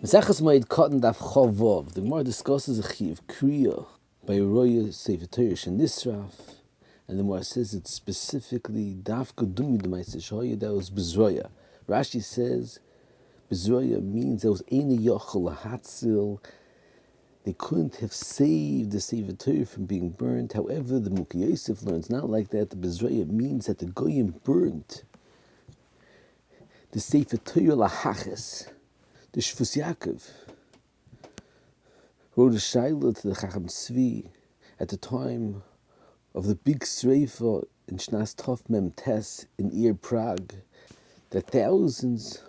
Mesechus Moed Katan daf Chavov. The Gemara discusses a Kriah of Kriah by Roya Sefer Torah Nisraf, and the Gemara says it's specifically daf Gedumi D'Maiseh Shoya that was Bezroya. Rashi says Bezroya means there was Eina Yochel Lahatzil. They couldn't have saved the Sefer Torah from being burnt. However, the Moed Katan learns not like that. The Bezroya means that the Goyim burnt the Sefer Torah Lahaches. The Shvus Yaakov wrote a shayla to the Chacham Tzvi at the time of the big Sreifa in Shnas Tov Mem Tes in Ir Prague, that thousands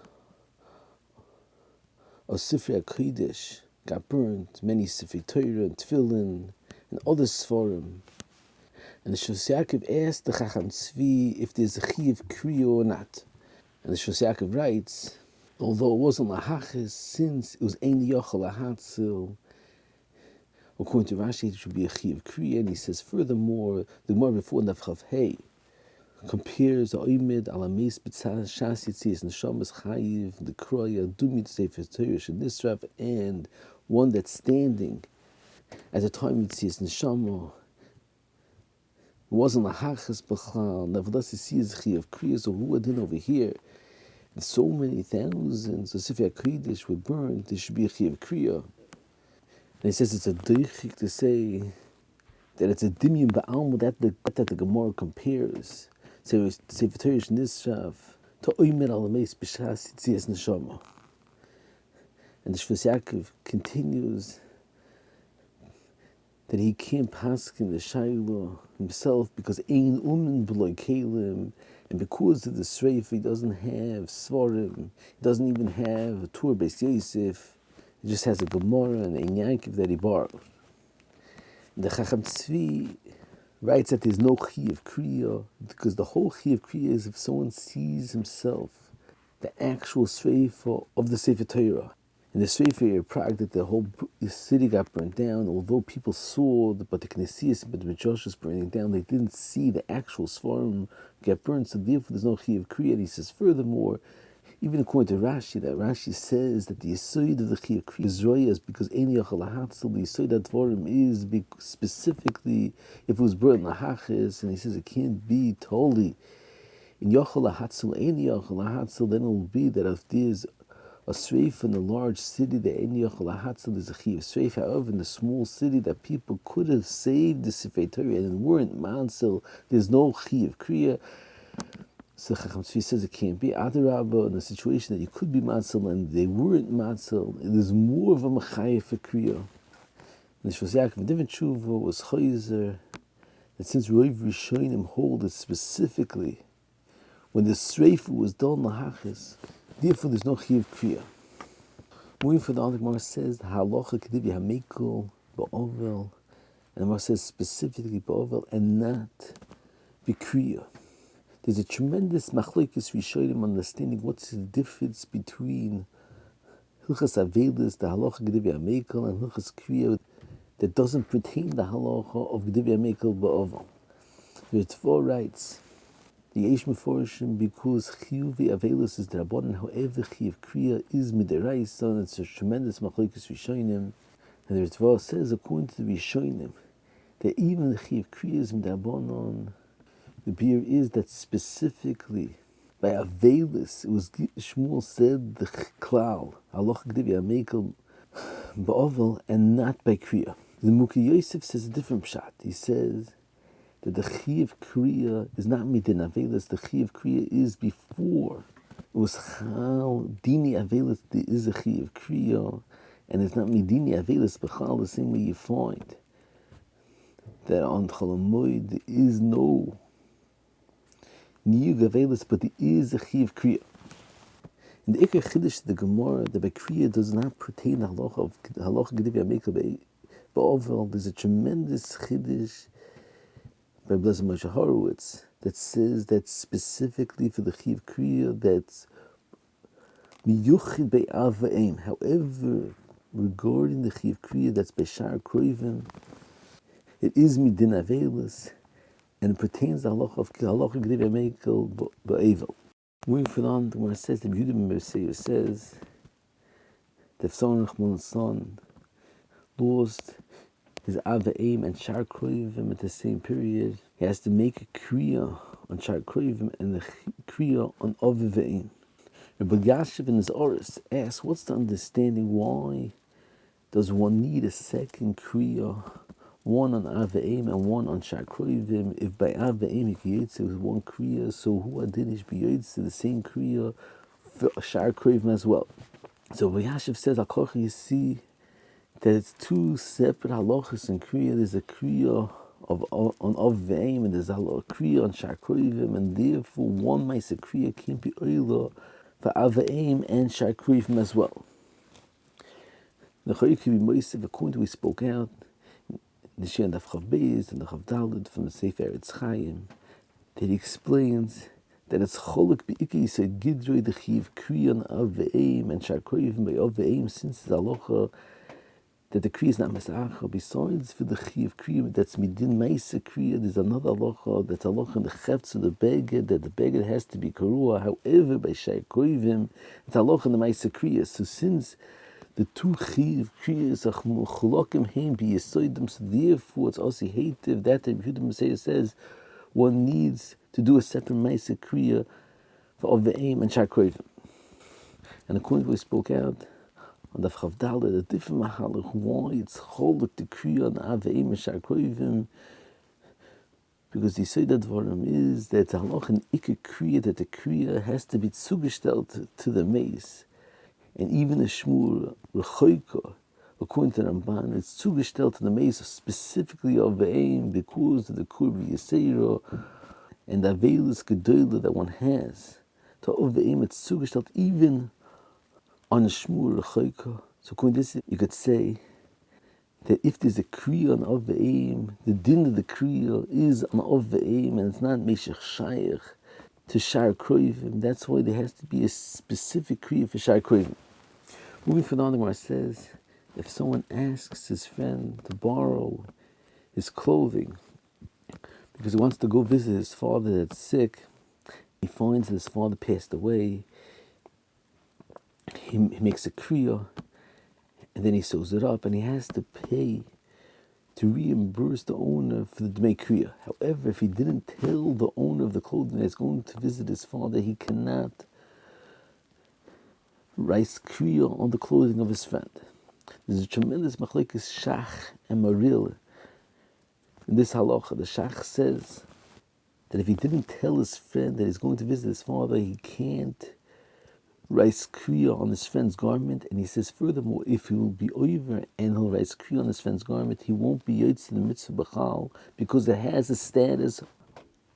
of Sifrei HaKodesh got burnt, many Sifrei Torah and Tefillin and other Sforim. And the Shvus Yaakov asked the Chacham Tzvi if there's a Chi of Kriya or not. And the Shvus Yaakov writes, although it wasn't lahaches, since it was ein yochel lahatzil, according to Rashi, it should be a chi of kriya. And he says, furthermore, the Gemara before Daf Chav Hey compares the oimid alamis b'tzas shas yitzias neshamas chayiv the Kriah dumit sefer Torah nisraf, and one that's standing at the time yitzias neshama. It wasn't lahaches b'chal. Nevertheless, he sees chi of kriya. So who had over here? And so many thousands of Sifrei HaKodesh were burned, there should be a Chi of Kriah. And he says it's a deichik to say that it's a dimyum ba'alma that the Gemara compares. So Sefer Torah Nisrav to oimer alameis b'shas yitzias neshama. And the Shvus Yaakov continues that he can't paskin the shayla himself because ein umen b'loy kelim. And because of the Sreif, he doesn't have Svarim, he doesn't even have a Torah Beis Yosef, he just has a Gemara and a Yankiv that he borrowed. And the Chacham Tzvi writes that there's no Chi of Kriya, because the whole Chi of Kriya is if someone sees himself, the actual Sreif of the Sefer Torah. In the Sreif area of Prague, that the whole city got burnt down, although people saw but the Knesset, but the Midrash was burning down, they didn't see the actual Svarim get burned, so therefore there's no Chi of Kriya. And he says, furthermore, even according to Rashi, that Rashi says that the Yesod of the Chi of Kriya is Royas, because Ein Yochel Lahatzil, the Yesod of Dvarim is specifically if it was burnt Lahaches, and he says it can't be totally in Yochel Lahatzil, Ein Yochel Lahatzil, then it will be that if there's a Sreif in a large city, the Ein Yochel Lahatzil is a Chi of Sreif. However, in the small city that people could have saved the Sifrei Torah and weren't Mansil, there's no Chi of Kriya. So Chacham Tzvi says it can't be Adarabba in a situation that you could be Mansil and they weren't Mansil. There's more of a Machayah for Kriya. And the Shvus Yaakov, a different tshuva was Chayzer, that since Roiv Rishonim hold it specifically when the Sreif was done Lahaches, therefore, there's no Chi of Kriya. Moving for the Gemara says, Halacha Kediv Yamekel Ba'ovel, and the Gemara says specifically Ba'ovel and not B'Kriya. There's a tremendous machlokes rishonim understanding what's the difference between Hilchas Avelis, the Halacha Kediv Yamekel, and Hilchas Kriya that doesn't pertain the Halacha of Kediv Yamekel Ba'ovel. The Ritva writes, the Yesh Meforshim, because Chiyuvi Avelis is the Rabbanan, however Chi of Kriya is Midaraisa, and it's a tremendous machlokes rishonim. And the Ritva says, according to the rishonim, that even the Chi of Kriya is Midarabanan. The beer is that specifically by Avelis, it was Shmuel said the Klal Halacha Kediv Yamekel Ba'ovel, and not by Kriya. The Moed Yosef says a different pshat. He says that the Chi of Kriya is not midin Avelis, the Chi of Kriya is before. It was Chal Dini Avelis, there is a Chi of Kriya, and it's not midini Avelis, B'chal, the same way you find that on Chol Moed there is no Niyug Avelis, but there is a Chi of Kriya. In the Ikar Chiddush, the Gemara, that by Kriya does not pertain the Halacha Kediv Yamekel Ba'ovel. There's a tremendous Chiddush by Blessed Moshe Horowitz that says that specifically for the Chi of Kriya that's miyuchid be'av v'eim. However, regarding the Chi of Kriya that's by Shar Kroivim, it is midin Avelis and it pertains to the Halacha Kediv Yamekel Ba'ovel. Moving on, the Gemara says, the Yehuda ben Berseiah says that if someone son lost his Ava'im and Shar Kroivim at the same period, he has to make a Kriah on Shar Kroivim and the Kriah on Ava'im. Rabbi Yashiv in his Oris asks, what's the understanding? Why does one need a second Kriah, one on Ava'im and one on Shar Kroivim? If by Ava'im he can yotze with one Kriah, so who adinish be yotze the same Kriah for Shar Kroivim as well? So Rabbi Yashiv says, Al-Koch, you see that it's two separate halachas in Kriah. There's a Kriah on Ava'im and there's a Kriah on Shar Kroivim, and therefore one Maisa Kriah can't be oila for Ava'im and Shar Kroivim as well. The Chayik could be Moisef, according to we spoke out, the Shir and the Chav Beis and the Chav Daled from the Sefer Eretz Chaim, that he explains that it's Cholok Be'ikei Yisod Gidroi the Chiv Kriya on Ava'im and Shar Kroivim by Ava'im, since the halacha that the Kriya is not Mesacha. Besides for the Chiv Kriya that's Midin Maisa Kriya, there's another halacha that's halacha in the Chetz of the Beged, that the Beged has to be Karua. However, by Shar Kroivim, it's halacha in the Maisa Kriya. So since the two Chiv Kriyas are Cholokim Heim B'Yisodim, so therefore it's also hated that the Yehuda Messiah says one needs to do a separate Maisa Kriya for Ava'im and Shar Kroivim. And according to what we spoke out on the Chav Daled, the different mahalach why it's Cholok the Kriya on Ava'im and Shar Kroivim, because the Yisod Advarim is that the halach in Ikka Kriya, that the Kriya has to be zugestellt to the mace. And even the Shmur Rechoika, according to the Ramban, it's zugestellt to the mace specifically of Ava'im because of the Kurbi Yisera and the Avelis Gedola that one has. To Ava'im it's zugestellt even on the Shmur Rechoika. So according to this, you could say that if there's a Kriya on Ava'im, the din of the Kriya is on Ava'im and it's not Meshach Shayach to Shar Kroivim. That's why there has to be a specific Kriya for Shar Kroivim. Moving further on, the Gemara says, if someone asks his friend to borrow his clothing because he wants to go visit his father that's sick, he finds that his father passed away, he makes a Kriya, and then he sews it up, and he has to pay to reimburse the owner for the Dmei Kriya. However, if he didn't tell the owner of the clothing that he's going to visit his father, he cannot write Kriya on the clothing of his friend. There's a tremendous machlekes Shach and Maril in this halacha. The Shach says that if he didn't tell his friend that he's going to visit his father, he can't write Kriya on his friend's garment. And he says furthermore, if he will be over and he'll write Kriya on his friend's garment, he won't be yotze the mitzvah b'chal, because it has a status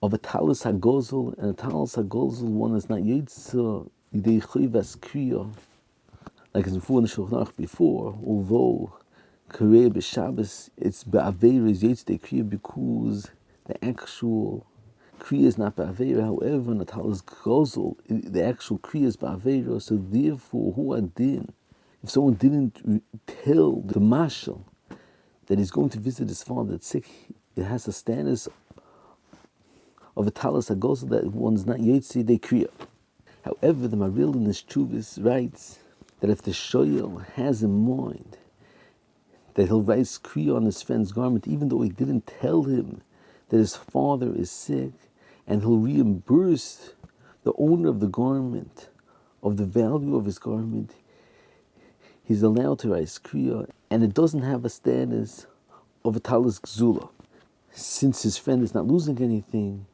of a talus hagozel, and a talus hagozel one is not yotze yidei chayvas Kriya, like it's before in the Shulchan Aruch before, although Kriya b'Shabbos it's ba'aveira is yotze the Kriya because the actual Kriya is not ba'aveira. However, in the talus gozel, the actual Kriya is ba'aveira. So therefore, who adin? If someone didn't tell the mashal that he's going to visit his father that's sick, it has a status of a talus hagozel that one's not yotze the Kriya. However, the Maril in his Chuvas writes that if the shoyel has in mind that he'll write Kriya on his friend's garment, even though he didn't tell him that his father is sick, and he'll reimburse the owner of the garment of the value of his garment, he's allowed to write Kriya, and it doesn't have a status of a talus gzula. Since his friend is not losing anything,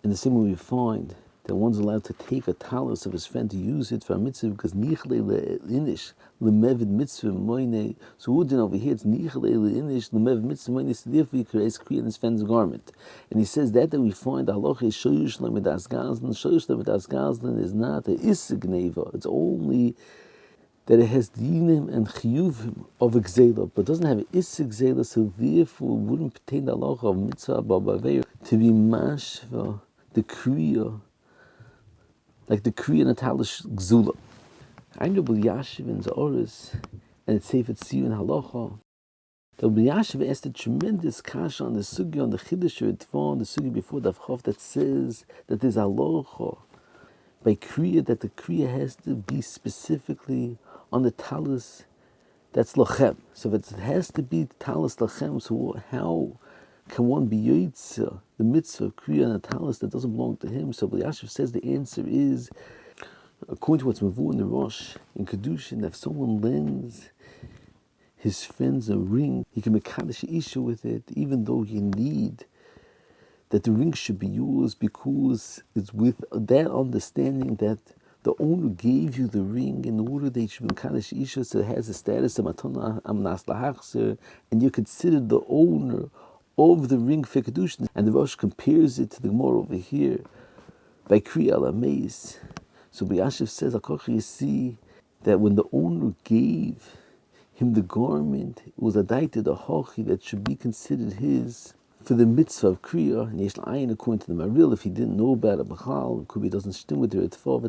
in the same way we find that one's allowed to take a talus of his friend to use it for a mitzvah, because nichle le'inish le'mevid mitzvah moine. So who did over here? It's nichle le'inish le'mevid mitzvah moine. So therefore he creates Kriya in his friend's garment. And he says that we find the halacha is shoyush le'medas gazlan. Shoyush le'medas gazlan is not a isigneva. It's only that it has dinim and chiyuvim of gzela, but doesn't have an isig gzela. So therefore it wouldn't pertain the halacha of mitzvah b'aveir to be mashva the Kriya, like the Kriya Natalish Gzula. I know B'l Yashiv in Zoris, and it's safe at Siyu in Halacha. The B'l Yashiv asked a tremendous kasha on the sugi, on the Chiddush or Tfon, the sugi before the Avchav, that says that there's Halacha by Kriya, that the Kriya has to be specifically on the talis that's lachem. So if it has to be talis lachem, so how can one be yotzeh the mitzvah of kriya and a talis that doesn't belong to him? So Yashiv says the answer is, according to what's mavu in the Rosh in Kedushin, if someone lends his friends a ring, he can make kaddish issue with it, even though he need that the ring should be yours, because it's with that understanding that the owner gave you the ring in order that you should be kaddish issue, so it has the status of matana amnas lahachzer, and you're considered the owner of the ring for kedushin. And the Rosh compares it to the Gemara over here by Kriah Lameis. So Yashiv says, you see that when the owner gave him the garment, it was a daita the hochi that should be considered his for the mitzvah of kriya. And yesh la'ayin, according to the Maril, if he didn't know about it, b'chal, it could be it doesn't stem with the Ritva,